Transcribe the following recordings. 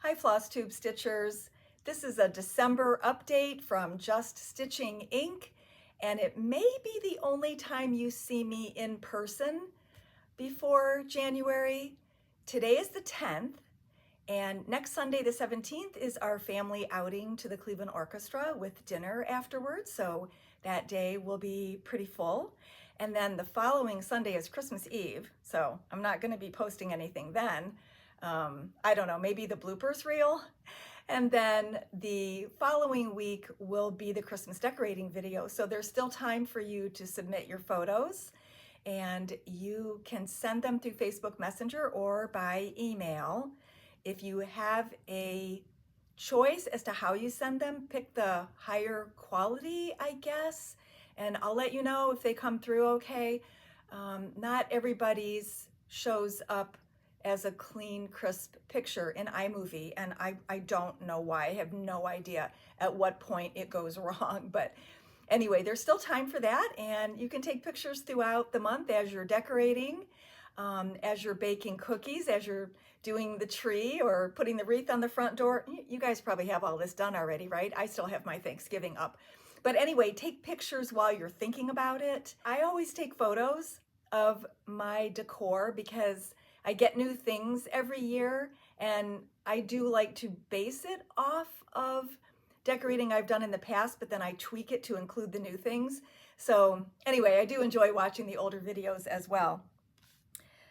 Hi FlossTube Stitchers. This is a December update from Just Stitching Inc. And it may be the only time you see me in person before January. Today is the 10th, and next Sunday the 17th is our family outing to the Cleveland Orchestra with dinner afterwards, so that day will be pretty full. And then the following Sunday is Christmas Eve, so I'm not going to be posting anything then. I don't know, maybe the bloopers reel. And then the following week will be the Christmas decorating video. So there's still time for you to submit your photos, and you can send them through Facebook Messenger or by email. If you have a choice as to how you send them, pick the higher quality, I guess, and I'll let you know if they come through okay. Not everybody's shows up as a clean, crisp picture in iMovie, and I don't know why. I have no idea at what point it goes wrong, but anyway, there's still time for that, and you can take pictures throughout the month as you're decorating, as you're baking cookies, as you're doing the tree or putting the wreath on the front door. You guys probably have all this done already, right? I still have my Thanksgiving up. But anyway, take pictures while you're thinking about it. I always take photos of my decor because I get new things every year, and I do like to base it off of decorating I've done in the past, but then I tweak it to include the new things. So anyway, I do enjoy watching the older videos as well.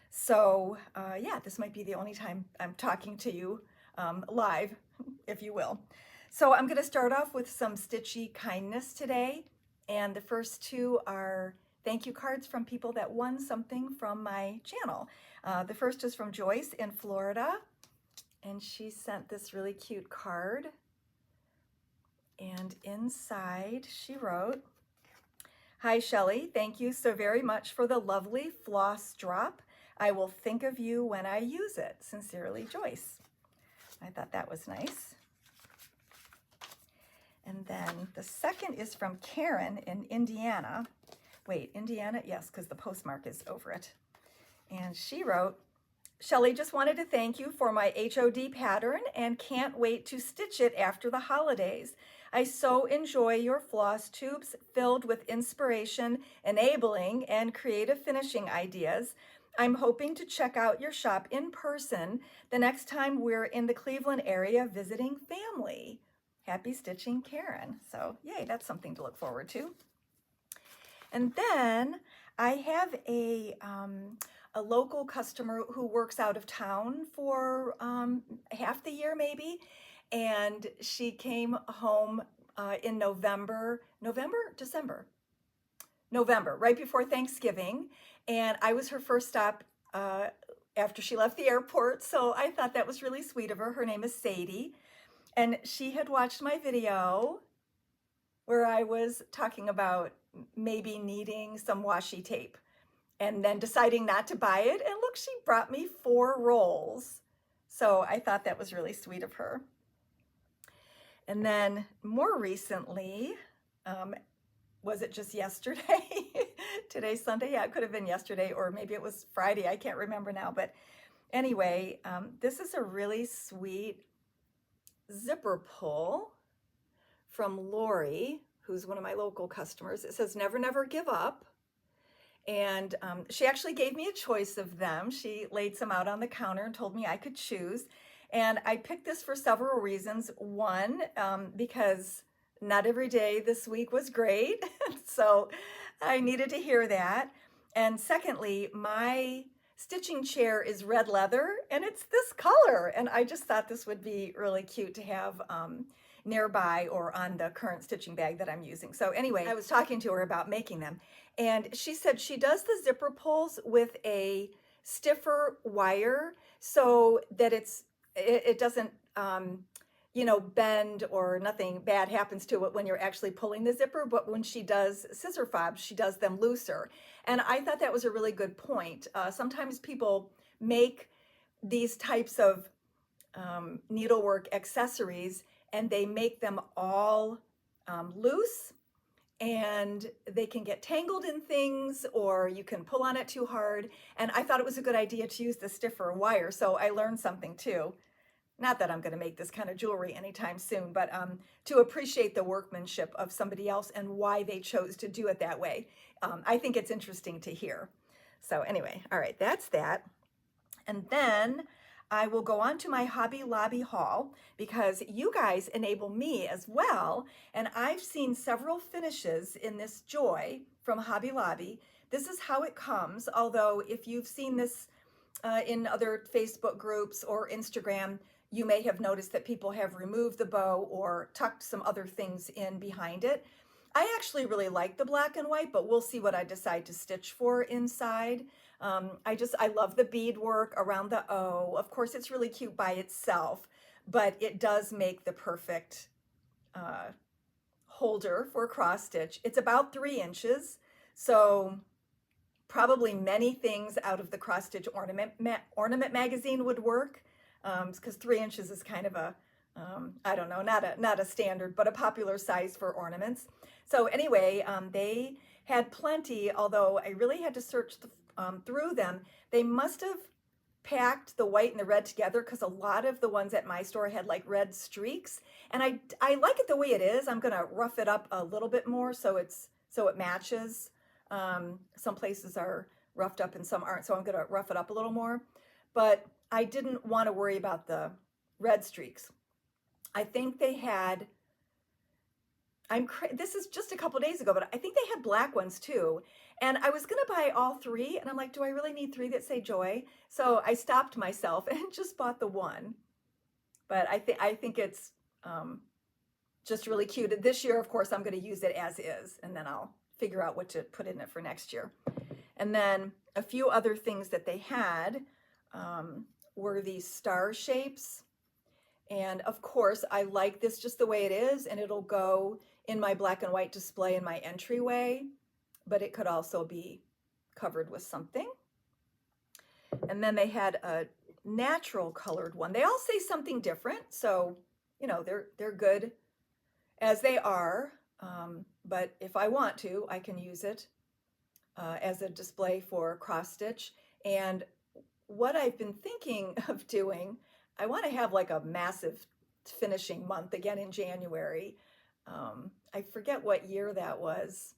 So yeah, this might be the only time I'm talking to you live, if you will. So I'm going to start off with some Stitchy Kindness today, and the first two are thank you cards from people that won something from my channel. The first is from Joyce in Florida, and she sent this really cute card. And inside she wrote, "Hi Shelly, thank you so very much for the lovely floss drop. I will think of you when I use it. Sincerely, Joyce." I thought that was nice. And then the second is from Karen in Indiana. Wait, Indiana? Yes, because the postmark is over it. And she wrote, "Shelly, just wanted to thank you for my HOD pattern and can't wait to stitch it after the holidays. I so enjoy your floss tubes filled with inspiration, enabling, and creative finishing ideas. I'm hoping to check out your shop in person the next time we're in the Cleveland area visiting family. Happy stitching, Karen." So yay, that's something to look forward to. And then I have a local customer who works out of town for half the year maybe, and she came home in November, right before Thanksgiving, and I was her first stop after she left the airport, so I thought that was really sweet of her. Her name is Sadie, and she had watched my video where I was talking about maybe needing some washi tape and then deciding not to buy it. And look, she brought me 4 rolls. So I thought that was really sweet of her. And then more recently, was it just yesterday? Today's Sunday? Yeah, it could have been yesterday, or maybe it was Friday. I can't remember now. But anyway, this is a really sweet zipper pull from Lori, who's one of my local customers. It says, "Never, never give up." And she actually gave me a choice of them. She laid some out on the counter and told me I could choose. And I picked this for several reasons. One, because not every day this week was great. So I needed to hear that. And secondly, my stitching chair is red leather and it's this color. And I just thought this would be really cute to have nearby or on the current stitching bag that I'm using. So anyway, I was talking to her about making them, and she said she does the zipper pulls with a stiffer wire so that it doesn't you know, bend or nothing bad happens to it when you're actually pulling the zipper. But when she does scissor fobs, she does them looser. And I thought that was a really good point. Sometimes people make these types of needlework accessories and they make them all loose, and they can get tangled in things, or you can pull on it too hard. And I thought it was a good idea to use the stiffer wire, so I learned something too. not that I'm going to make this kind of jewelry anytime soon, but to appreciate the workmanship of somebody else and why they chose to do it that way. I think it's interesting to hear. So anyway, all right, that's that. And then I will go on to my Hobby Lobby haul because you guys enable me as well. And I've seen several finishes in this Joy from Hobby Lobby. This is how it comes, although if you've seen this in other Facebook groups or Instagram, you may have noticed that people have removed the bow or tucked some other things in behind it. I actually really like the black and white, but we'll see what I decide to stitch for inside. I love the beadwork around the O. Of course, it's really cute by itself, but it does make the perfect holder for cross stitch. It's about 3 inches, so probably many things out of the cross stitch ornament magazine would work, because 3 inches is kind of a I don't know, not a standard, but a popular size for ornaments. So anyway, they had plenty, although I really had to search through them. They must have packed the white and the red together because a lot of the ones at my store had like red streaks, and I like it the way it is. I'm gonna rough it up a little bit more so it matches. Some places are roughed up and some aren't, so I'm gonna rough it up a little more, but I didn't want to worry about the red streaks. I think they had, this is just a couple days ago, but I think they had black ones too. And I was gonna buy all 3, and I'm like, do I really need 3 that say Joy? So I stopped myself and just bought the one. But I think it's just really cute. This year, of course, I'm gonna use it as is, and then I'll figure out what to put in it for next year. And then a few other things that they had were these star shapes. And of course, I like this just the way it is, and it'll go in my black and white display in my entryway, but it could also be covered with something. And then they had a natural colored one. They all say something different, so you know, they're good as they are, but if I want to, I can use it as a display for cross stitch. And what I've been thinking of doing, I want to have like a massive finishing month again in January. I forget what year that was,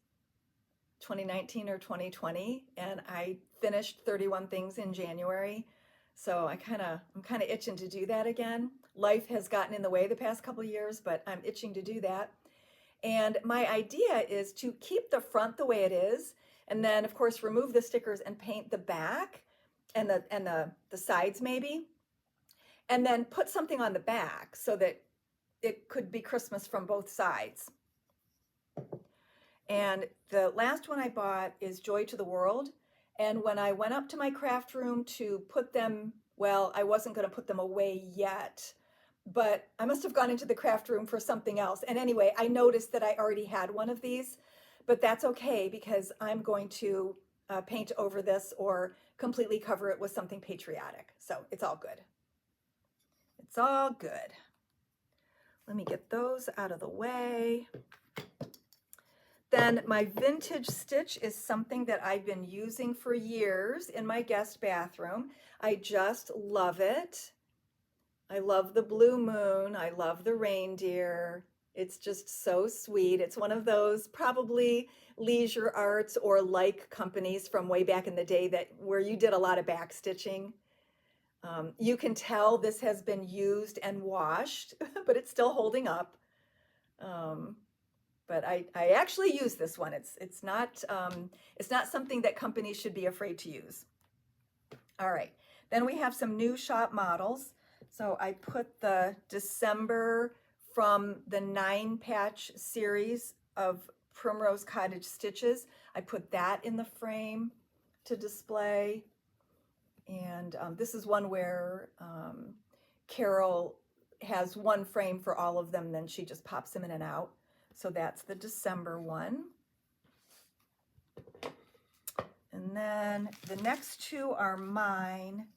2019 or 2020, and I finished 31 things in January. So I'm kind of itching to do that again. Life has gotten in the way the past couple of years, but I'm itching to do that. And my idea is to keep the front the way it is, and then of course remove the stickers and paint the back and the sides maybe, and then put something on the back so that it could be Christmas from both sides. And the last one I bought is Joy to the World. And when I went up to my craft room to put them, well, I wasn't going to put them away yet, but I must have gone into the craft room for something else. And anyway, I noticed that I already had one of these, but that's okay because I'm going to paint over this or completely cover it with something patriotic. So it's all good. It's all good. Let me get those out of the way. Then my vintage stitch is something that I've been using for years in my guest bathroom. I just love it. I love the blue moon. I love the reindeer. It's just so sweet. It's one of those probably leisure arts or like companies from way back in the day where you did a lot of back stitching. You can tell this has been used and washed, but it's still holding up. But I actually use this one. It's not something that companies should be afraid to use. All right, then we have some new shop models. So I put the December from the 9-patch series of Primrose Cottage stitches. I put that in the frame to display. And this is one where Carol has one frame for all of them, then she just pops them in and out. So that's the December one. And then the next 2 are mine.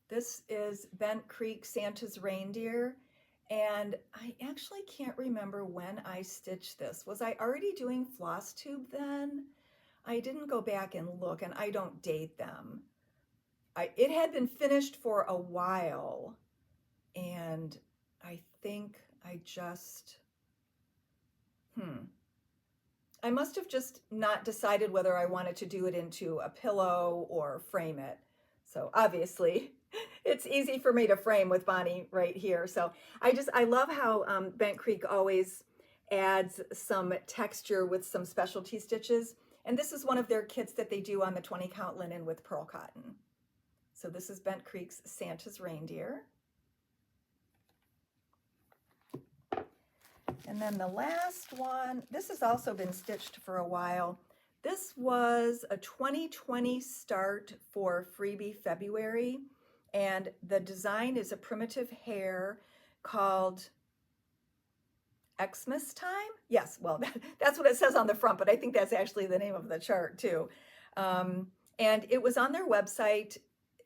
This is Bent Creek Santa's Reindeer. And I actually can't remember when I stitched this. Was I already doing FlossTube then? I didn't go back and look, and I don't date them. It had been finished for a while. And I think I just, I must have just not decided whether I wanted to do it into a pillow or frame it. So obviously it's easy for me to frame with Bonnie right here. So I love how Bent Creek always adds some texture with some specialty stitches. And this is one of their kits that they do on the 20 count linen with pearl cotton. So this is Bent Creek's Santa's Reindeer. And then the last one, this has also been stitched for a while. This was a 2020 start for freebie February, and the design is a primitive hare called Xmas Time. Yes, well, that's what it says on the front, but I think that's actually the name of the chart too. And it was on their website.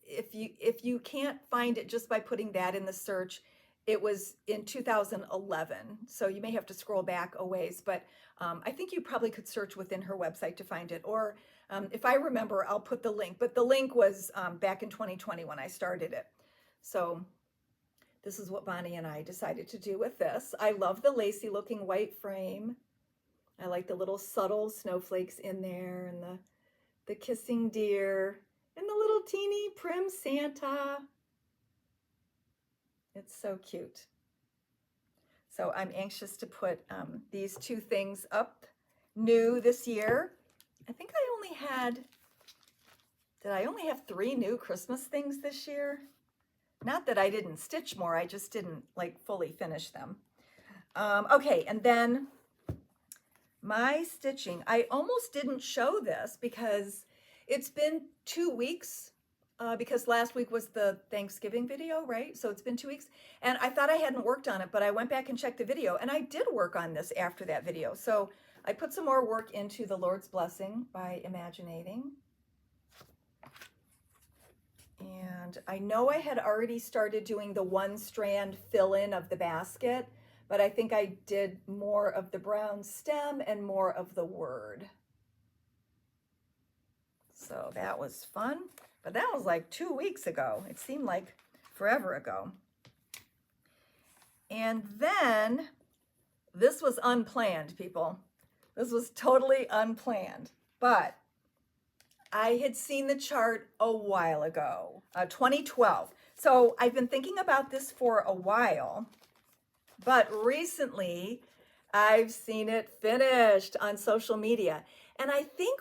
If you can't find it just by putting that in the search, it was in 2011, so you may have to scroll back a ways, but I think you probably could search within her website to find it, or if I remember, I'll put the link, but the link was back in 2020 when I started it. So this is what Bonnie and I decided to do with this. I love the lacy looking white frame. I like the little subtle snowflakes in there, and the kissing deer, and the little teeny prim Santa. It's so cute. So I'm anxious to put these two things up new this year. I think did I only have 3 new Christmas things this year? Not that I didn't stitch more, I just didn't like fully finish them. Okay, and then my stitching, I almost didn't show this because it's been 2 weeks. Because last week was the Thanksgiving video, right? So it's been 2 weeks, and I thought I hadn't worked on it, but I went back and checked the video, and I did work on this after that video. So I put some more work into the Lord's Blessing by Imaginating. And I know I had already started doing the 1 strand fill-in of the basket, but I think I did more of the brown stem and more of the word. So that was fun. But that was like 2 weeks ago. It seemed like forever ago. And then this was unplanned, people. This was totally unplanned. But I had seen the chart a while ago, 2012. So I've been thinking about this for a while. But recently, I've seen it finished on social media. And I think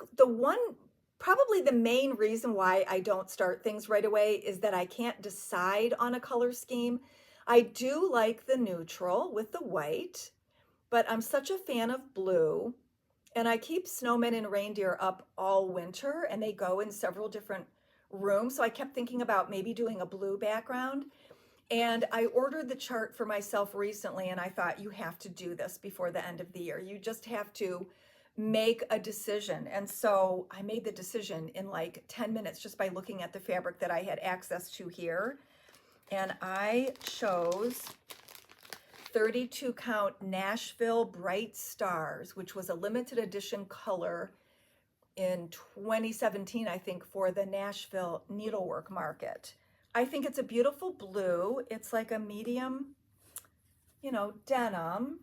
probably the main reason why I don't start things right away is that I can't decide on a color scheme. I do like the neutral with the white, but I'm such a fan of blue, and I keep snowmen and reindeer up all winter, and they go in several different rooms. So I kept thinking about maybe doing a blue background, and I ordered the chart for myself recently, and I thought, you have to do this before the end of the year. You just have to make a decision. And so I made the decision in like 10 minutes just by looking at the fabric that I had access to here. And I chose 32 count Nashville Bright Stars, which was a limited edition color in 2017, I think, for the Nashville needlework market. I think it's a beautiful blue. It's like a medium, denim.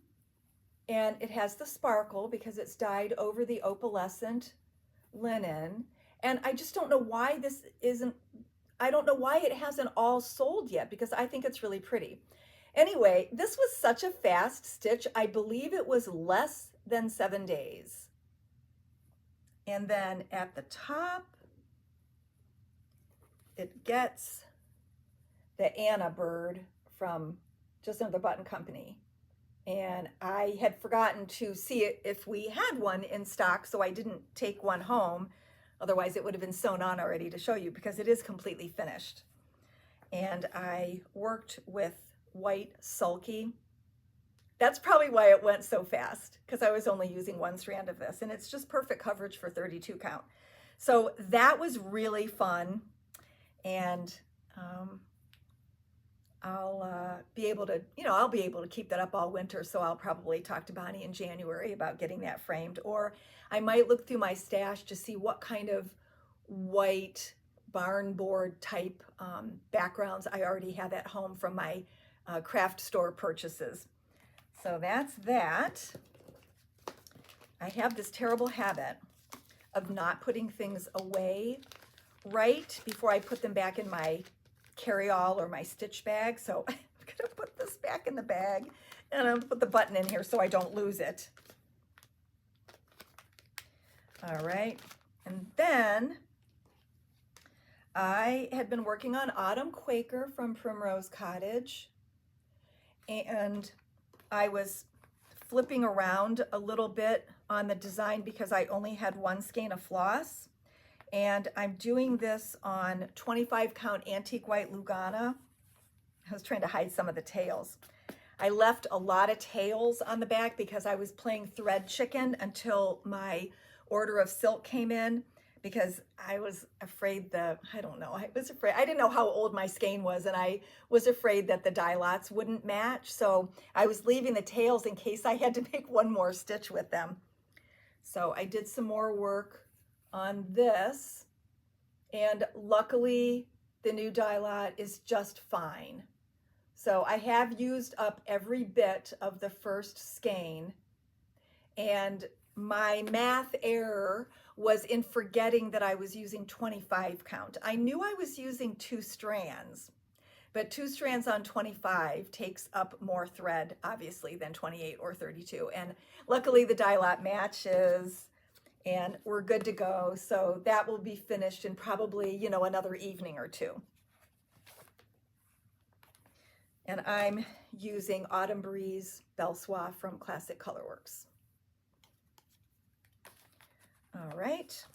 And it has the sparkle because it's dyed over the opalescent linen. And I just don't know why I don't know why it hasn't all sold yet, because I think it's really pretty. Anyway, this was such a fast stitch. I believe it was less than 7 days. And then at the top, it gets the Anna bird from Just Another Button Company. And I had forgotten to see if we had one in stock, so I didn't take one home. Otherwise, it would have been sewn on already to show you, because it is completely finished. And I worked with white sulky. That's probably why it went so fast, because I was only using 1 strand of this, and it's just perfect coverage for 32 count. So that was really fun, and I'll be able to keep that up all winter. So I'll probably talk to Bonnie in January about getting that framed, or I might look through my stash to see what kind of white barn board type backgrounds I already have at home from my craft store purchases. So that's that. I have this terrible habit of not putting things away right before I put them back in my carry-all or my stitch bag. So I'm gonna put this back in the bag and I'm gonna put the button in here so I don't lose it. All right, and then I had been working on Autumn Quaker from Primrose Cottage, and I was flipping around a little bit on the design because I only had one skein of floss, and I'm doing this on 25 count antique white Lugana. I was trying to hide some of the tails. I left a lot of tails on the back because I was playing thread chicken until my order of silk came in, because I was afraid I didn't know how old my skein was, and I was afraid that the dye lots wouldn't match. So I was leaving the tails in case I had to make one more stitch with them. So I did some more work on this, and luckily the new dye lot is just fine. So I have used up every bit of the first skein, and my math error was in forgetting that I was using 25 count. I knew I was using 2 strands, but 2 strands on 25 takes up more thread, obviously, than 28 or 32. And luckily the dye lot matches, and we're good to go. So that will be finished in probably, you know, another evening or 2. And I'm using Autumn Breeze Belsois from Classic Colorworks. All right,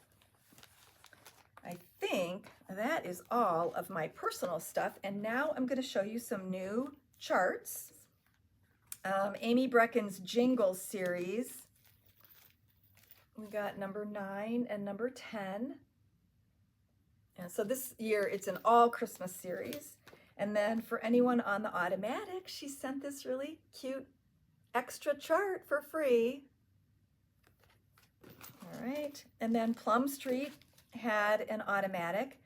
I think that is all of my personal stuff. And now I'm going to show you some new charts. Amy Brecken's Jingle series. We got number 9 and number 10. And so this year it's an all Christmas series. And then for anyone on the automatic, she sent this really cute extra chart for free. All right, and then Plum Street had an automatic.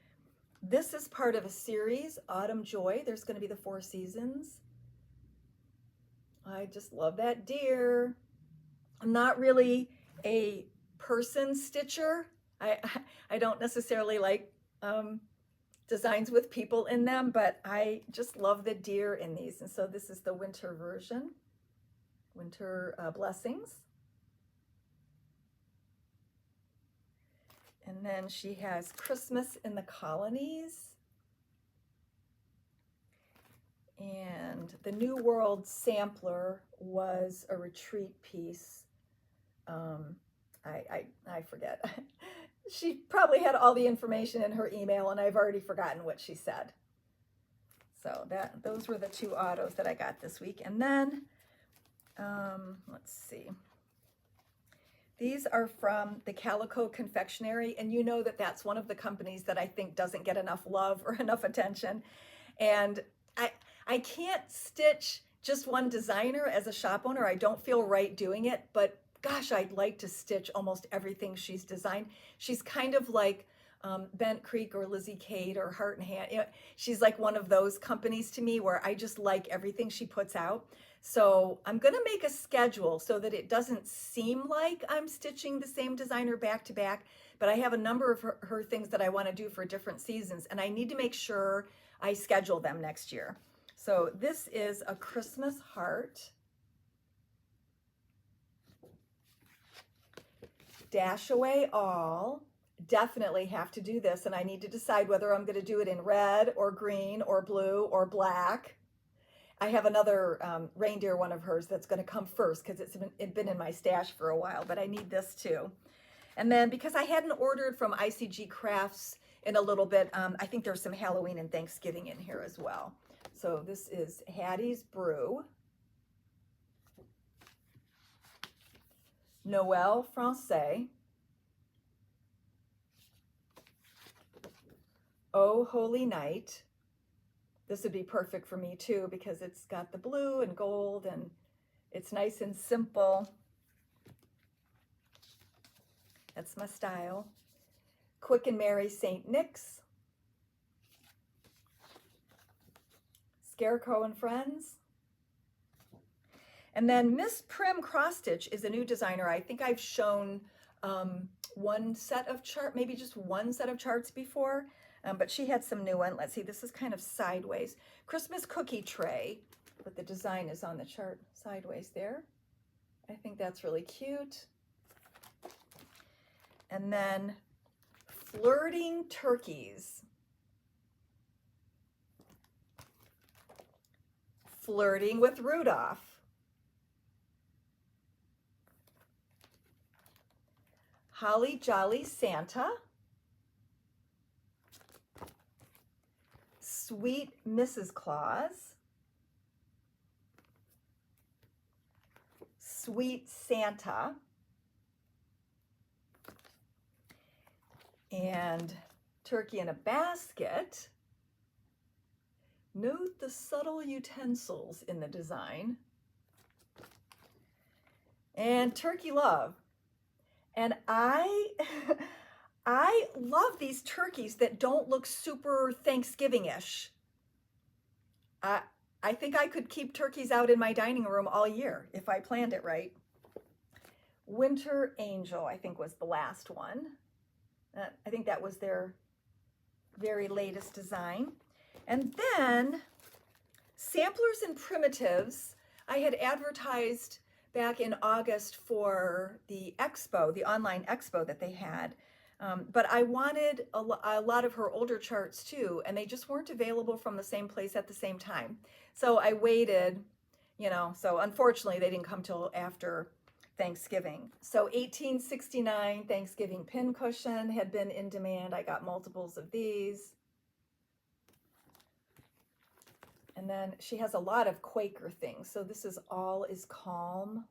This is part of a series, Autumn Joy. There's going to be the 4 seasons. I just love that deer. I'm not really a person stitcher. I don't necessarily like designs with people in them, but I just love the deer in these. And so this is the winter version, Winter Blessings. And then she has Christmas in the Colonies. And the New World sampler was a retreat piece. I forget. She probably had all the information in her email, and I've already forgotten what she said. So those were the 2 autos that I got this week. And then, let's see. These are from the Calico Confectionery, and you know that that's one of the companies that I think doesn't get enough love or enough attention. And I can't stitch just one designer as a shop owner. I don't feel right doing it, but gosh, I'd like to stitch almost everything she's designed. She's kind of like Bent Creek or Lizzie Kate or Heart and Hand. You know, she's like one of those companies to me where I just like everything she puts out. So I'm going to make a schedule so that it doesn't seem like I'm stitching the same designer back to back, but I have a number of her things that I want to do for different seasons, and I need to make sure I schedule them next year. So this is a Christmas heart. Dash Away All. Definitely have to do this, and I need to decide whether I'm going to do it in red or green or blue or black. I have another reindeer one of hers that's going to come first because it's been in my stash for a while, but I need this too. And then because I hadn't ordered from ICG Crafts in a little bit, I think there's some Halloween and Thanksgiving in here as well. So this is Hattie's Brew. Noël Français. Oh Holy Night. This would be perfect for me too because it's got the blue and gold and it's nice and simple. That's my style. Quick and Merry St. Nick's. Scarecrow and Friends. And then Miss Prim Cross Stitch is a new designer. I think I've shown one set of chart, maybe just one set of charts before, but she had some new one. Let's see, this is kind of sideways. Christmas cookie tray, but the design is on the chart sideways there. I think that's really cute. And then Flirting Turkeys. Flirting with Rudolph. Holly Jolly Santa. Sweet Mrs. Claus. Sweet Santa. And Turkey in a Basket. Note the subtle utensils in the design. And Turkey Love. And I love these turkeys that don't look super Thanksgiving-ish. I think I could keep turkeys out in my dining room all year if I planned it right. Winter Angel, I think, was the last one. I think that was their very latest design. And then Samplers and Primitives, I had advertised back in August for the expo, the online expo that they had. But I wanted a lot of her older charts too, and they just weren't available from the same place at the same time. So I waited, you know, so unfortunately they didn't come till after Thanksgiving. So 1869 Thanksgiving pincushion had been in demand. I got multiples of these. And then she has a lot of Quaker things. So this is All is Calm.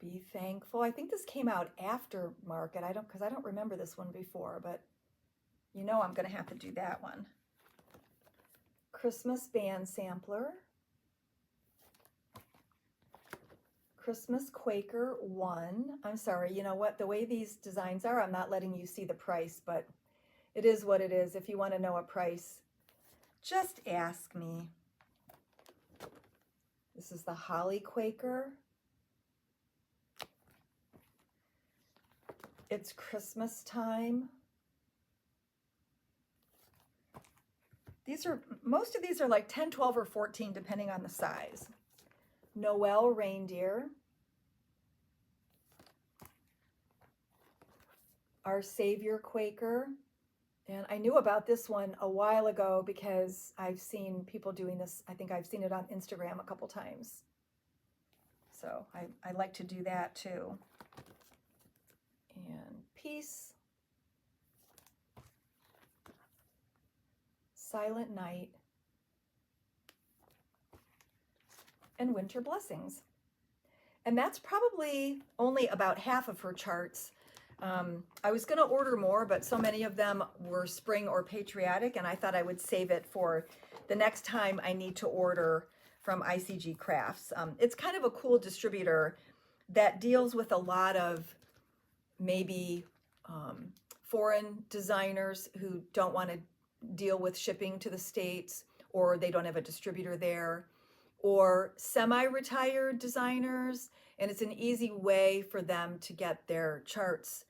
Be Thankful. I think this came out after Market. Because I don't remember this one before, but you know I'm going to have to do that one. Christmas Band Sampler. Christmas Quaker 1. I'm sorry, you know what? The way these designs are, I'm not letting you see the price, but it is what it is. If you want to know a price, just ask me. This is the Holly Quaker. It's Christmas time. Most of these are like 10, 12, or 14, depending on the size. Noel Reindeer. Our Savior Quaker. And I knew about this one a while ago because I've seen people doing this. I think I've seen it on Instagram a couple times. So I like to do that too. And Peace. Silent Night. And Winter Blessings. And that's probably only about half of her charts. I was going to order more, but so many of them were spring or patriotic, and I thought I would save it for the next time I need to order from ICG Crafts. It's kind of a cool distributor that deals with a lot of maybe foreign designers who don't want to deal with shipping to the States, or they don't have a distributor there, or semi-retired designers, and it's an easy way for them to get their charts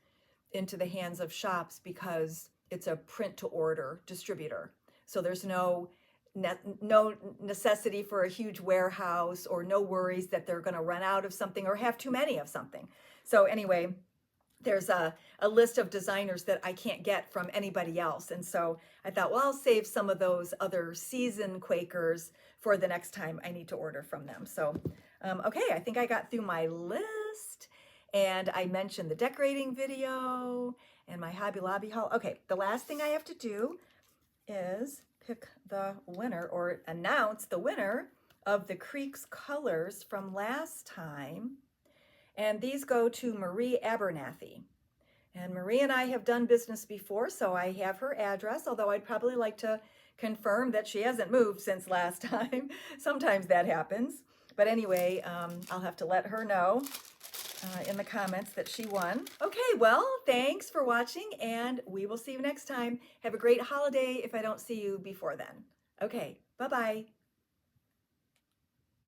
into the hands of shops because it's a print-to-order distributor. So there's no necessity for a huge warehouse or no worries that they're going to run out of something or have too many of something. So anyway, there's a list of designers that I can't get from anybody else. And so I thought, well, I'll save some of those other season Quakers for the next time I need to order from them. So, okay, I think I got through my list. And I mentioned the decorating video and my Hobby Lobby haul. Okay, the last thing I have to do is pick the winner or announce the winner of the Creeks colors from last time. And these go to Marie Abernathy. And Marie and I have done business before, so I have her address, although I'd probably like to confirm that she hasn't moved since last time. Sometimes that happens. But anyway, I'll have to let her know. in the comments that she won. Okay, well, thanks for watching, and we will see you next time. Have a great holiday if I don't see you before then. Okay, bye-bye.